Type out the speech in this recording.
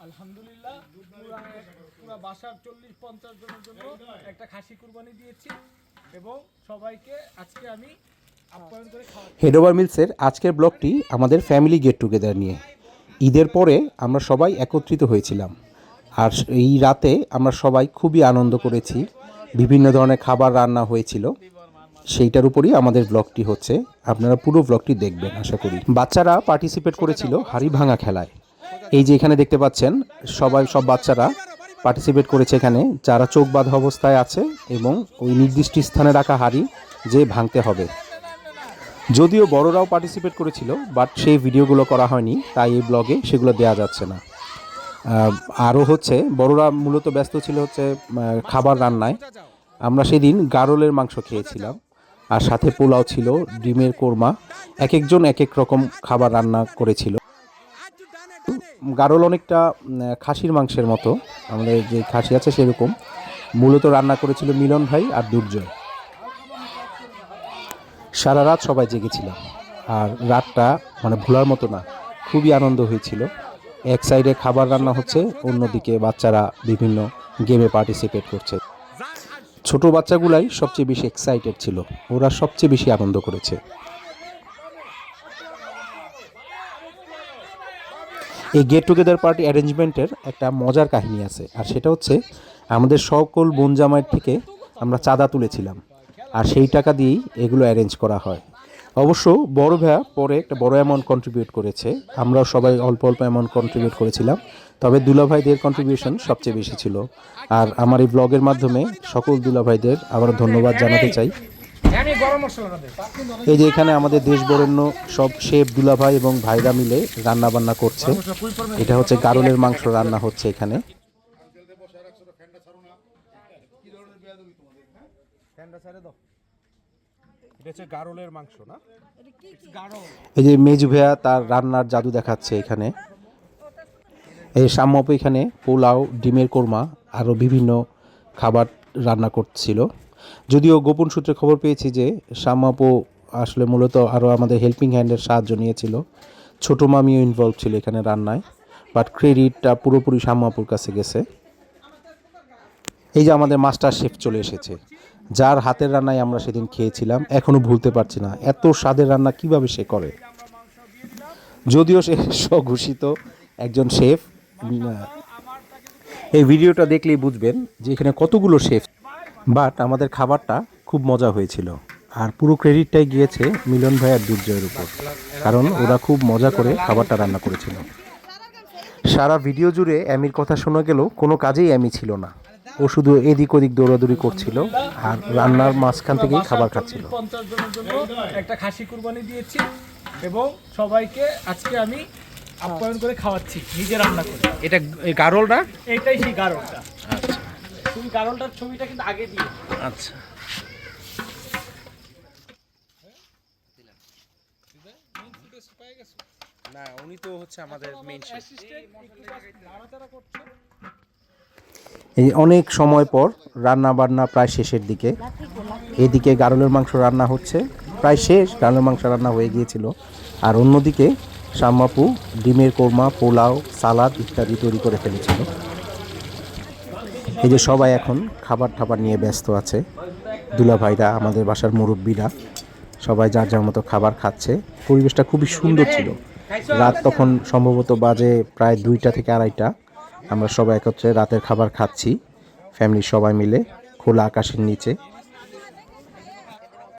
আলহামদুলিল্লাহ পুরো বাসার 40-50 জনের জন্য একটা খাসি কুরবানি দিয়েছি এবং সবাইকে আজকে আমি আপ্যায়ন করে খাওয়াচ্ছি। হেড ওভার মিলসের আজকের ব্লগটি আমাদের ফ্যামিলি গেট টুগেদার নিয়ে। ঈদের পরে আমরা সবাই একত্রিত হয়েছিলাম, আর এই রাতে আমরা সবাই খুবই আনন্দ করেছি। বিভিন্ন ধরনের খাবার রান্না হয়েছিল, সেইটার উপরই আমাদের ব্লগটি হচ্ছে। আপনারা পুরো ব্লগটি দেখবেন আশা করি। বাচ্চারা পার্টিসিপেট করেছিল হাড়ি ভাঙা খেলায়। এই যে এখানে দেখতে পাচ্ছেন সব বাচ্চারা পার্টিসিপেট করেছে এখানে, যারা চোখ বাঁধা অবস্থায় আছে এবং ওই নির্দিষ্ট স্থানে রাখা হাড়ি যে ভাঙতে হবে। যদিও বড়রাও পার্টিসিপেট করেছিল, বাট সেই ভিডিওগুলো করা হয়নি, তাই এই ব্লগে সেগুলো দেওয়া যাচ্ছে না। আরও হচ্ছে বড়রা মূলত ব্যস্ত ছিল হচ্ছে খাবার রান্নায়। আমরা সেদিন গারলের মাংস খেয়েছিলাম, আর সাথে পোলাও ছিল, ডিমের কোরমা। এক একজন এক এক রকম খাবার রান্না করেছিল। গারল অনেকটা খাসির মাংসের মতো, আমাদের যে খাসি আছে সেরকম। মূলত রান্না করেছিল মিলন ভাই আর দুর্জয়। সারা রাত সবাই জেগেছিলাম, আর রাতটা ভোলার মতো না, খুবই আনন্দ হয়েছিল। এক সাইডে খাবার রান্না হচ্ছে, অন্যদিকে বাচ্চারা বিভিন্ন গেমে পার্টিসিপেট করছে। ছোট বাচ্চাগুলাই সবচেয়ে বেশি এক্সাইটেড ছিল, ওরা সবচেয়ে বেশি আনন্দ করেছে। এই গেট টুগেদার পার্টি অ্যারেঞ্জমেন্টের একটা মজার কাহিনী আছে, আর সেটা হচ্ছে আমাদের সকল বোন জামাইয়ের থেকে আমরা চাঁদা তুলেছিলাম, আর সেই টাকা দিয়েই এগুলো অ্যারেঞ্জ করা হয়। অবশ্য বড় ভাইয়া পরে একটা বড় অ্যামাউন্ট কন্ট্রিবিউট করেছে, আমরাও সবাই অল্প অল্প অ্যামাউন্ট কন্ট্রিবিউট করেছিলাম, তবে দুলাভাইদের কন্ট্রিবিউশন সবচেয়ে বেশি ছিল। আর আমার এই ব্লগের মাধ্যমে সকল দুলাভাইদের আবার ধন্যবাদ জানাতে চাই। এই যে এখানে আমাদের দেশ বরেণ্য সব শেফ দুলাভাই এবং ভাইরা মিলে রান্না বান্না করছে। এটা হচ্ছে গারলের মাংস রান্না হচ্ছে এখানে। গারলের মাংস না, এই যে মেজু ভাইয়া তার রান্নার জাদু দেখাচ্ছে এখানে। এই সাম্যপু এখানে পোলাও, ডিমের কোরমা আরও বিভিন্ন খাবার রান্না করছিল। যদিও গোপন সূত্রে খবর পেয়েছি যে সাম্যপু আসলে মূলত আরও আমাদের হেল্পিং হ্যান্ডের সাহায্য নিয়েছিল। ছোটো মামিও ইনভলভ ছিল এখানে রান্নায়, বাট ক্রেডিটটা পুরোপুরি সাম্যপুর কাছে গেছে। এই যে আমাদের মাস্টার শেফ চলে এসেছে, যার হাতের রান্নায় আমরা সেদিন খেয়েছিলাম, এখনও ভুলতে পারছি না এত স্বাদের রান্না কিভাবে সে করে। যদিও সে স্বঘোষিত একজন শেফ। এই ভিডিওটা দেখলেই বুঝবেন যে এখানে কতগুলো শেফ, বাট আমাদের খাবারটা খুব মজা হয়েছিল। আর পুরো ক্রেডিটটাই গিয়েছে মিলন ভাই আর দুর্জয়ের উপর, কারণ ওরা খুব মজা করে খাবারটা রান্না করেছিল। সারা ভিডিও জুড়ে অ্যামির কথা শোনা গেল, কোনো কাজেই অ্যামি ছিল না, ও শুধু এদিক ওদিক দৌড়াদৌড়ি করছিল আর রান্নার মাঝখান থেকেই খাবার খাচ্ছিল। 50 জনের জন্য একটা খাসি কুরবানি দিয়েছি এবং সবাইকে আজকে আমি আপ্যায়ন করে খাওয়াচ্ছি, নিজে রান্না করে। এটা গারলটা, এইটাই সেই গারলটা। আচ্ছা, তুমি গারলটার ছবিটা কিন্তু আগে দিও। আচ্ছা, না উনি তো হচ্ছে আমাদের মেইন শেফ। এই অনেক সময় পর রান্না বান্না প্রায় শেষের দিকে। এদিকে গারলের মাংস রান্না হচ্ছে, প্রায় শেষ, গারলের মাংস রান্না হয়ে গিয়েছিল। আর অন্যদিকে সাম্মাপু ডিমের কোরমা, পোলাও, সালাদ ইত্যাদি তৈরি করে ফেলেছিল। এই যে সবাই এখন খাবার টাবার নিয়ে ব্যস্ত আছে। দুলাভাইরা, আমাদের বাসার মুরব্বীরা সবাই যার যার মতো খাবার খাচ্ছে। পরিবেশটা খুবই সুন্দর ছিল। রাত তখন সম্ভবত বাজে প্রায় 2টা থেকে 2:30। আমরা সবাই একত্রে রাতের খাবার খাচ্ছি, ফ্যামিলির সবাই মিলে খোলা আকাশের নিচে।